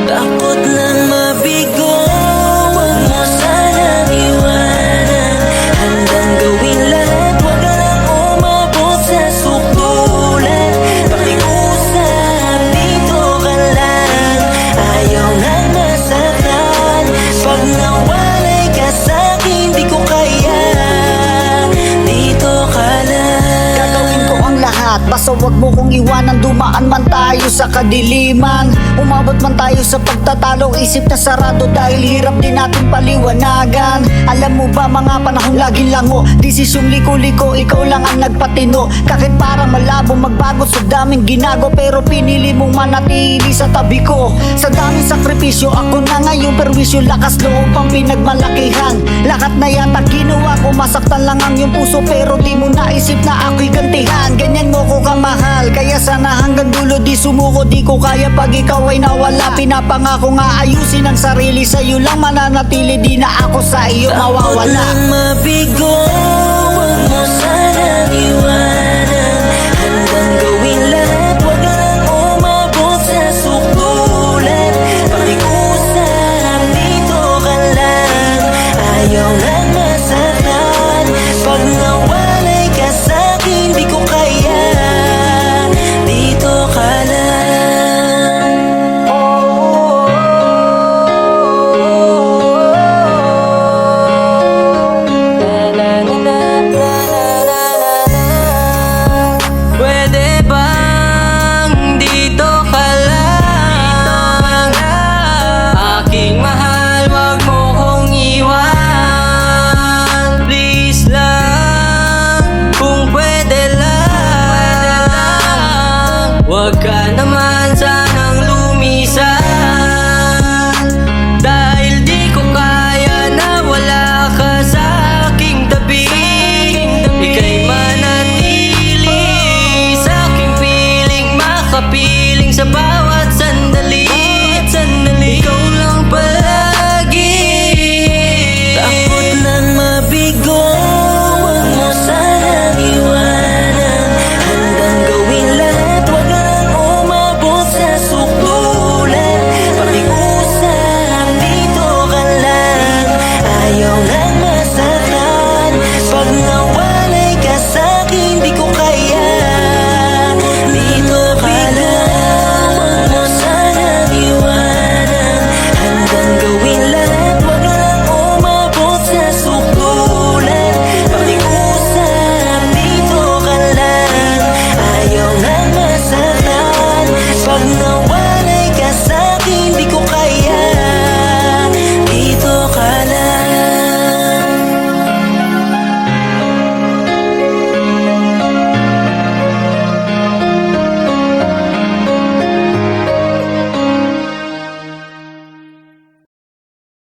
Takot lang mabigo, wag mo sanang iwanan. Handang gawin lahat, wag ka lang umabot sa sukdulan. Pakiusap, dito ka lang, ayaw nang masaktan. Pag nawalay ka sa'kin, di ko kaya, dito ka lang. Gagawin ko ang lahat, basta wag mo kong iwanan. Dumaan man tayo sa kadiliman, umabot man tayo sa pagtatalo, isip na sarado dahil hirap din natin paliwanagan. Alam mo ba mga panahong laging lango, desisyong liko-liko, ikaw lang ang nagpatino. Kahit parang malabo magbago sa daming ginago, pero pinili mong manatili sa tabi ko. Sa daming sakripisyo, ako na ngayon perwisyo, lakas loob ang pinagmalakihan. Lahat na yata ginawa ko, masaktan lang ang iyong puso, pero di mo naisip na ako'y gantihan. Ganyan mo ko kamahal, kaya sana hanggang dulo di sumuko. Di ko kaya pag ikaw ay nawala, pinapangako nga ayusin ang sarili, sa'yo lang mananatili, di na ako sa iyo Takot mawawala. lang mabigo, wag mo sanang iwanan. Handang gawin lahat, wag ka lang umabot sa sukdulan. Pakiusap, dito ka lang, ayaw nang masaktan. Pag nawalay ka sa'kin, di ko kaya, dito ka lang. Pwede bang dito ka lang? Aking mahal, wag mo kong iwan. Please lang, kung pwede lang, wag ka naman sanang lumisan. Dahil di ko kaya na wala ka sa aking tabi. Ika'y manatili sa aking piling, makapiling sa